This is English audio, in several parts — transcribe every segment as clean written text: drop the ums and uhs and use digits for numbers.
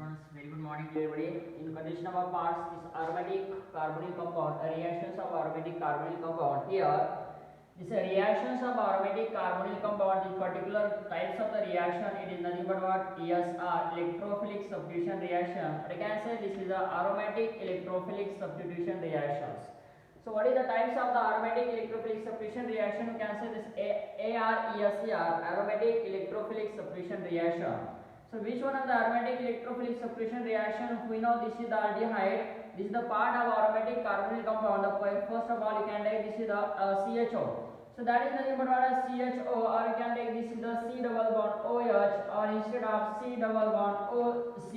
Students, very good morning to everybody. In condition of our parts, this aromatic carbonyl compound, reactions of aromatic carbonyl compound. Here, this reactions of aromatic carbonyl compound, the particular types of the reaction, it is nothing but what? ESR, electrophilic substitution reaction. But I can say this is a aromatic electrophilic substitution reactions. So what is the types of the aromatic electrophilic substitution reaction? You can say this ARESR, aromatic electrophilic substitution reaction. So which one of the aromatic electrophilic substitution reaction? We know this is the aldehyde. This is the part of aromatic carbonyl compound. First of all, you can take this is the CHO. So that is nothing but what is CHO, or you can take this is the C double bond OH, or instead of C double bond OC.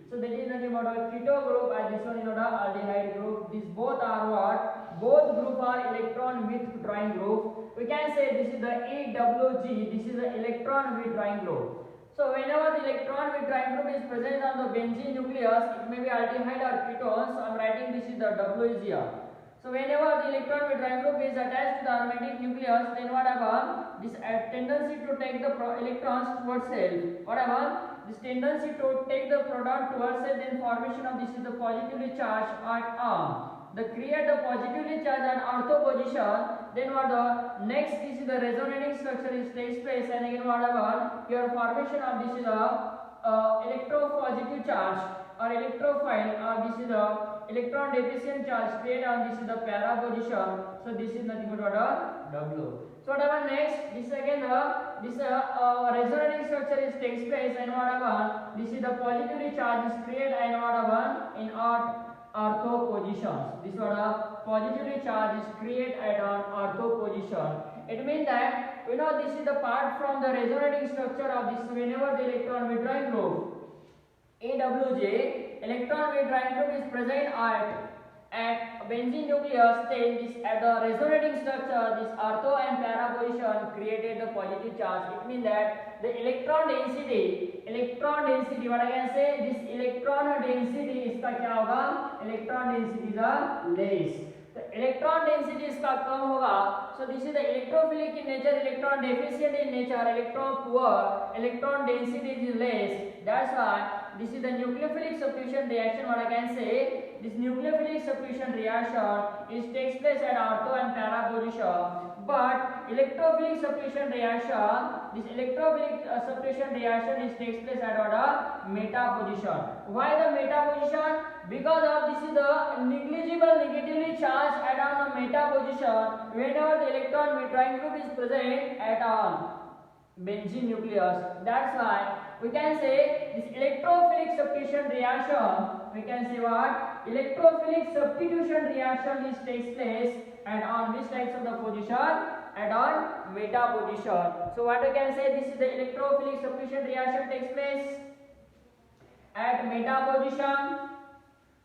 So that is nothing but a keto group, and this one is the aldehyde group. These both are what? Both group are electron withdrawing group. We can say this is the EWG. This is the electron withdrawing group. So whenever the electron withdrawing group is present on the benzene nucleus, it may be aldehyde or ketone. So I am writing this is the W is here. So whenever the electron withdrawing group is attached to the aromatic nucleus, then what happens? This tendency to take the electrons towards self. What happens? This tendency to take the proton towards self, then formation of this is the positively charged at arm. The create the positively charged at ortho position. Then what the next this is the resonating structure is takes place, and again what happens? Your formation of this is a electropositive charge or electrophile, or this is the electron deficient charge created on this is the para position. So this is nothing but what a W. So what happens next? This again this resonating structure is takes place, and what happens? This is the positively charge is created, and what happens in ortho positions. This what a positively charge is created at an ortho position. It means that we know this is the part from the resonating structure of this. Whenever the electron withdrawing group AWJ, electron withdrawing group is present at benzene nucleus, then this at the resonating structure, this ortho and para position created the positive charge. It means that the electron density, what I can say, this electron density इसका क्या होगा? Electron density is less. The electron density इसका कम होगा. So this is the electrophilic in nature, electron deficient in nature, electron poor, electron density is less. That's why this is the nucleophilic substitution reaction. What I can say, this nucleophilic substitution reaction is takes place at ortho and para position. But electrophilic substitution reaction, this electrophilic substitution reaction is takes place at what? Meta position. Why the meta position? Because of this is the negligible negatively charged at on the meta position whenever the electron withdrawing group is present at benzene nucleus. That's why we can say this electrophilic substitution reaction, we can say what? Electrophilic substitution reaction is takes place and on which types of the position? And on meta position. So what we can say, this is the electrophilic substitution reaction takes place at meta position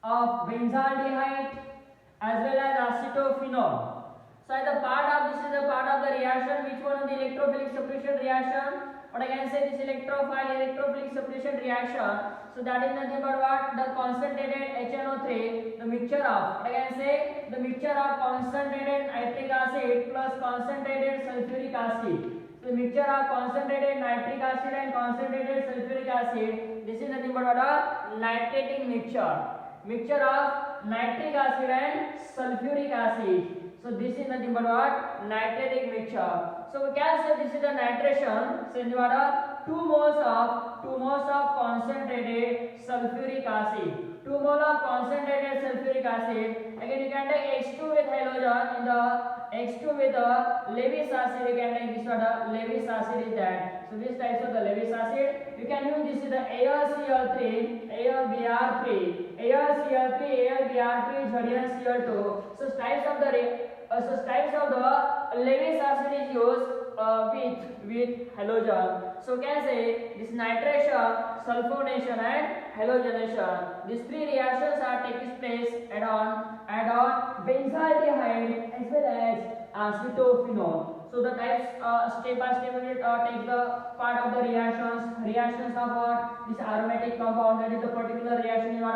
of benzaldehyde as well as acetophenol. So as a part of this is a part of the reaction, which one of the electrophilic substitution reaction? What I can say, this electrophilic substitution reaction. So that is nothing but what? The concentrated HNO3, the mixture of, what I can say, the mixture of concentrated nitric acid plus concentrated sulfuric acid. So mixture of concentrated nitric acid and concentrated sulfuric acid. This is nothing but what? A nitrating mixture. Mixture of nitric acid and sulfuric acid. So this is nothing but what? Nitrating mixture. So we can say this is the nitration. So what are 2 moles of concentrated sulfuric acid. 2 moles of concentrated sulfuric acid. Again you can take H2 with halogen in the H2 with Lewis acid. You can take this one. Lewis acid is that. So these types of the Lewis acid. You can use this is the AlCl3, AlBr3, AlCl3, AlBr3, Zn Cl2. So types of the Lewis acid is used with halogen. So can say this nitration, sulfonation and halogenation. These 3 reactions are taking place at on benzaldehyde as well as acetophenol. So the types step by step we will take the part of the reactions of what? This aromatic compound, that is the particular reaction in what?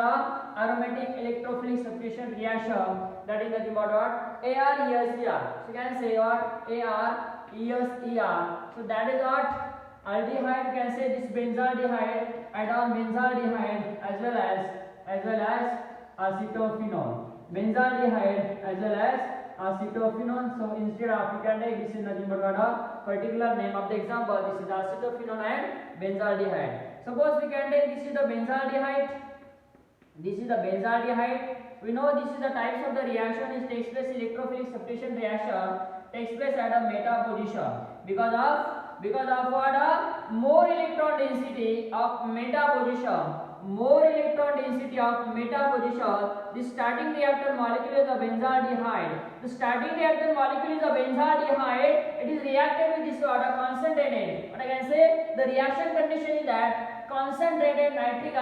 Aromatic electrophilic substitution reaction, that is nothing but what? ARESER. So you can say what? ARESER. So that is what? aldehyde, you can say this benzaldehyde, add-on benzaldehyde as well as acetophenone. Benzaldehyde as well as acetophenone. So instead of you can take this is nothing but what a particular name of the example. This is acetophenone and benzaldehyde. Suppose we can take this is the benzaldehyde. This is the benzaldehyde. We know this is the types of the reaction is takes place electrophilic substitution reaction takes place at a meta position because of what a more electron density of meta position. More electron density of meta position. The starting reactant molecule is a benzaldehyde. The starting reactant molecule is a benzaldehyde. It is reacted with this water concentrated. What I can say, the reaction condition is that concentrated nitric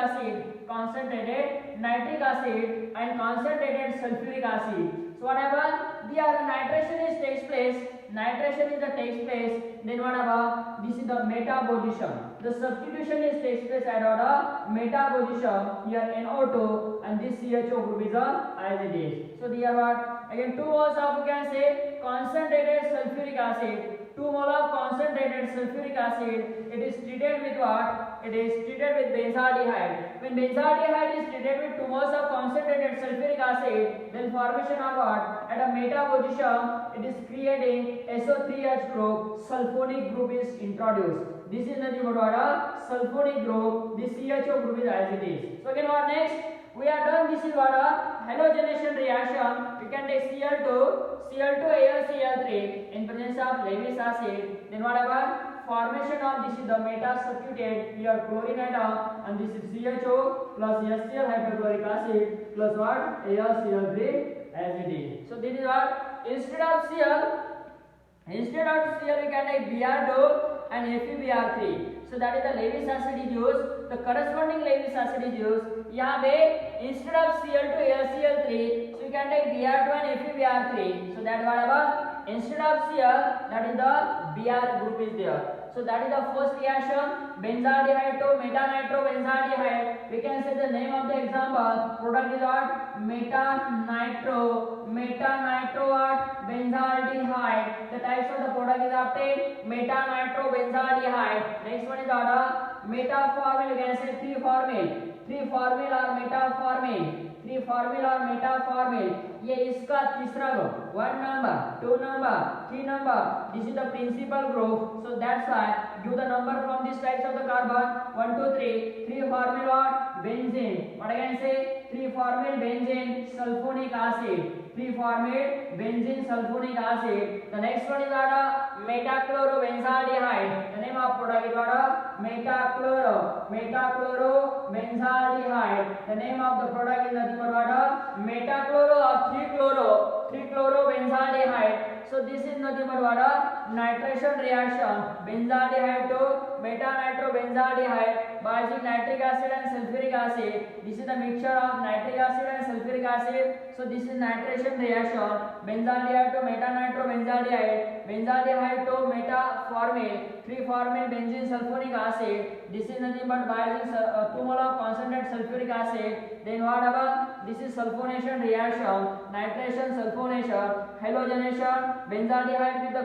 acid and concentrated sulfuric acid. So whatever the nitration takes place, then whatever this is the meta position. The substitution takes place at a meta position. Here NO2 and this CHO group is as it is. So here what again 2 moles of you can say concentrated sulfuric acid. 2 mole of concentrated sulfuric acid. It is treated with what? It is treated with benzaldehyde. When benzaldehyde is treated with 2 moles of concentrated sulfuric acid, then formation of what? At a meta position, it is creating SO3H group. Sulfonic group is introduced. This is nothing but what? A sulfonic group. This CHO group is as it is. So again what next? We are done. This is what a halogenation reaction. We can take Cl2AlCl3 in presence of Lewis acid. Then whatever formation of this is the meta substituted here chlorine atom and this is CHO plus HCl hydrochloric acid plus what AlCl3 as it is. So this is what instead of Cl we can take Br2 and FeBr3. So that is the Lewis acid is used. The corresponding Lewis acid is used. यहाँ पे instead of Cl2AlCl3, so you can take Br2 and FeBr3. So that whatever instead of Cl, that is the Br group is there. So that is the first reaction, benzaldehyde to meta-nitro-benzaldehyde. We can say the name of the example. Product is what? Meta-nitro what? Benzaldehyde. The types of the product is obtained meta-nitro-benzaldehyde. Next one is what? Metaformyl. You can say 3-formyl or metaformyl. ये इसका तीसरा group 1 number 2 number 3 number. This is the principal group. So that's why give the number from these types of the carbon 1 2 3. 3-formyl what? Benzene. What I can say? 3-formyl benzene sulfonic acid. 3-formyl benzene sulfonic acid. The next one is what? Metachlorobenzaldehyde. The name of product is what? Metachlorobenzaldehyde. The name of the product is nothing but what? Metachloro or 3-chlorobenzaldehyde. So this is nothing but what? Nitration reaction. Benzaldehyde to meta-nitrobenzaldehyde by using nitric acid and sulfuric acid. This is the mixture of nitric acid and sulfuric acid. So this is nitration reaction. Benzaldehyde to meta-nitrobenzaldehyde. Benzaldehyde to metaformyl. 3-formyl benzene sulfonic acid. This is nothing but by using 2 mole of concentrated sulfuric acid. Then whatever this is sulfonation reaction. Nitration, sulfonation, halogenation. Benzaldehyde with the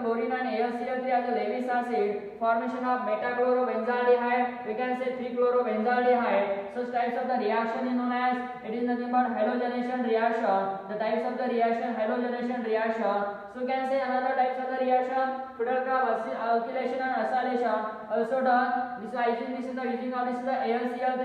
chlorine and AlCl3 as a Lewis acid. Formation of metachlorobenzaldehyde. We can say 3-chlorobenzaldehyde. Such types of the reaction is known as, it is nothing but halogenation reaction. The types of the reaction, halogenation reaction. So you can say another types of the reaction, Friedel-Crafts alkylation and acylation. Also done. This is the using of this is the AlCl3.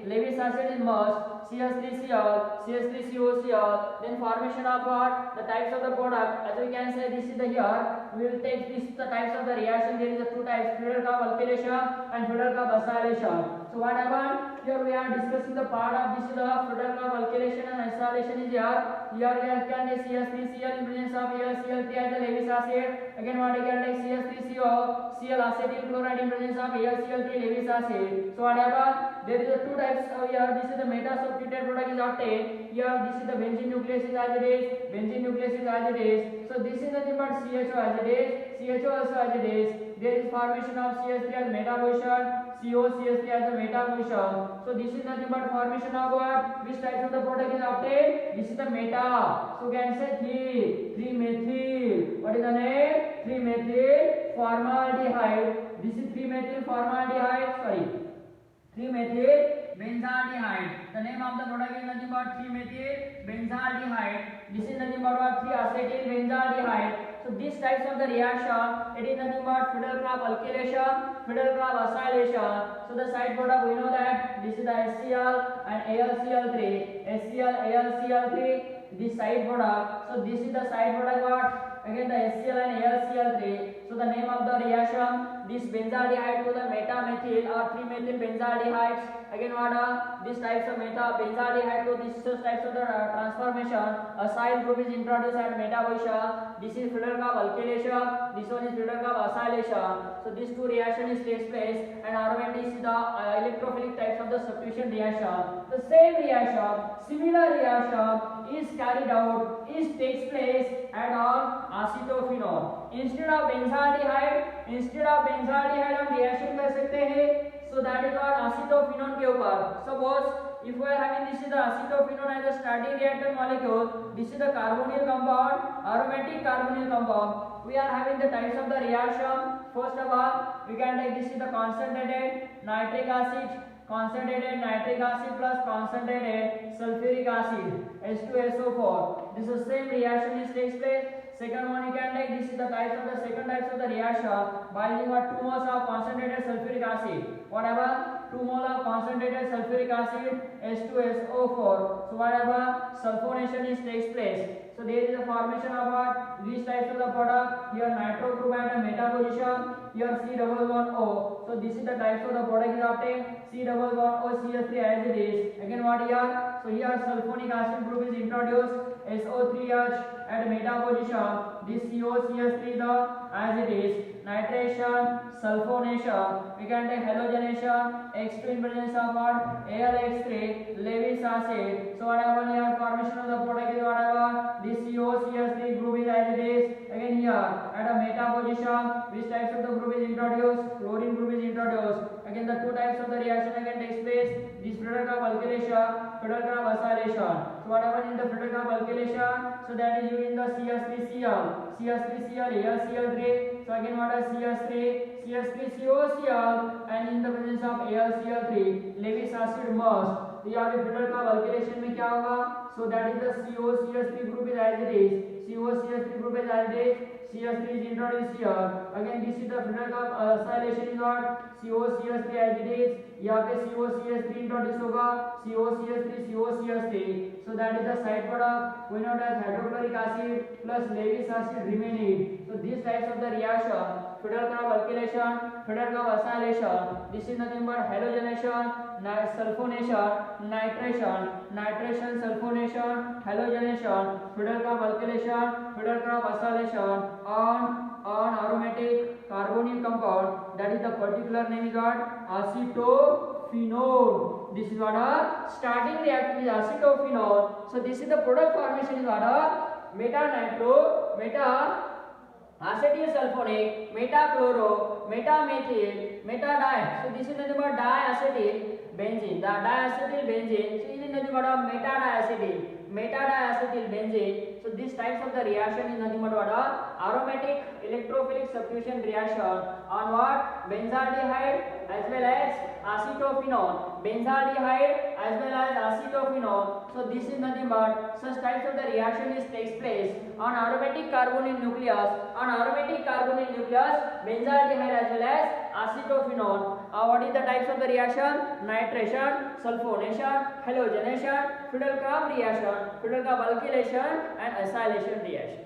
Lewis acid is merged. CH3Cl, CH3COCl. Then formation of what? The types of the product. As we can say, this is the here. We will take this the types of the reaction. There is the 2 types, Friedel-Crafts alkylation and Friedel-Crafts acylation. So what happened? Here we are discussing the part of this is the Friedel-Crafts alkylation and acylation is here. Here we can take CH3Cl in presence of AlCl3 as a Lewis acid. Again what we can take CH3CO, Cl acetyl chloride in presence of AlCl3 Lewis acid. So what happened? There is the 2 types here. This is the meta substituted product is obtained. Here this is the benzene nucleus as it is. So this is nothing but CHO as it is. CHO also as it is. There is formation of CH3 as meta position, COCH3 as the meta position. So this is nothing but formation of what? Which types of the product is obtained? This is the meta. So we can say 3-methyl. What is the name? 3-methyl formaldehyde. This is 3-methyl formaldehyde. Sorry, 3-methyl benzaldehyde. The name of the product is nothing but 3-methyl benzaldehyde. This is nothing but what? 3-acetyl benzaldehyde. So these types of the reaction, it is nothing but Friedel-Crafts alkylation, Friedel-Crafts acylation. So the side product we know that this is the HCl and AlCl3, HCl, AlCl3. This side product. So this is the side product what? Again the HCl and AlCl3. So the name of the reaction, this benzaldehyde to the meta-methyl or 3-methyl benzaldehydes. Again what are these types of meta benzaldehyde to these types of the transformation. Acyl group is introduced at meta position. This is Friedel-Crafts alkylation. This one is Friedel-Crafts acylation. So these two reactions takes place, and aromatic is the electrophilic types of the substitution reaction. The same reaction, similar reaction is carried out, takes place at on acetophenol. Instead of benzaldehyde हम reaction कर सकते हैं. So that is what acetophenone के ऊपर. Suppose if we are having this is the acetophenone as a starting reactant molecule, this is the carbonyl compound, aromatic carbonyl compound. We are having the types of the reaction. First of all, we can take this is the concentrated nitric acid plus concentrated sulfuric acid, H2SO4. This is the same reaction is takes place. Second one you can take this is the types of the second types of the reaction by using 2 moles of concentrated sulfuric acid. Whatever 2 mole of concentrated sulfuric acid, H2SO4. So whatever sulfonation is takes place. So there is a formation of what? These types of the product. Here nitro group at a meta position. Here C11O. So this is the types of the product is obtained. C11O CH3 as it is. Again what here? So here sulfonic acid group is introduced. SO3H at meta position. This COCH3 the as it is. Nitration, sulfonation. We can take halogenation. X2 in presence of what? AlX3, Lewis acid. So whatever here formation of the product is whatever. This COCH3 group is as it is. Again here at a meta position, which types of the group is introduced? Chlorine group is introduced. Again the two types of the reaction again takes place. This Friedel-Crafts alkylation, Friedel-Crafts acylation. So whatever in the Friedel-Crafts alkylation, so that is using the CH3Cl, AlCl3. So again what is CH3COCl, and in the presence of AlCl3, Lewis acid must. तो यहाँ पे Friedel-Crafts alkylation में क्या होगा? So that is the COCH3 group is as it is. COCH3 group is as it is. CH3 is introduced here. Again this is the Friedel-Crafts acylation is what? COCH3 as it is. यहाँ पे COCH3 introduce होगा. COCH3. So that is the side product. We know that hydrochloric acid plus Lewis acid remaining. So these types of the reaction, Friedel-Crafts alkylation, Friedel-Crafts acylation. This is nothing but halogenation, sulfonation, nitration, sulfonation, halogenation, Friedel-Crafts alkylation, Friedel-Crafts acylation on aromatic carbonyl compound. That is the particular name is what? Acetophenone. This is what a starting reaction is acetophenone. So this is the product formation is what a meta-nitro, meta-acetyl sulfonic, meta-chloro, meta-methyl, meta-di. So this is nothing but diacetyl benzene. The diacetyl benzene. So this is nothing but a meta-diacetyl benzene. So these types of the reaction is nothing but what a aromatic electrophilic substitution reaction on what? Benzaldehyde as well as acetophenone. Benzaldehyde as well as acetophenone. So this is nothing but such types of the reaction is takes place on aromatic carbonyl nucleus. On aromatic carbonyl nucleus, benzaldehyde as well as acetophenone. What is the types of the reaction? Nitration, sulfonation, halogenation, Friedel-Crafts reaction, Friedel-Crafts alkylation, and acylation reaction.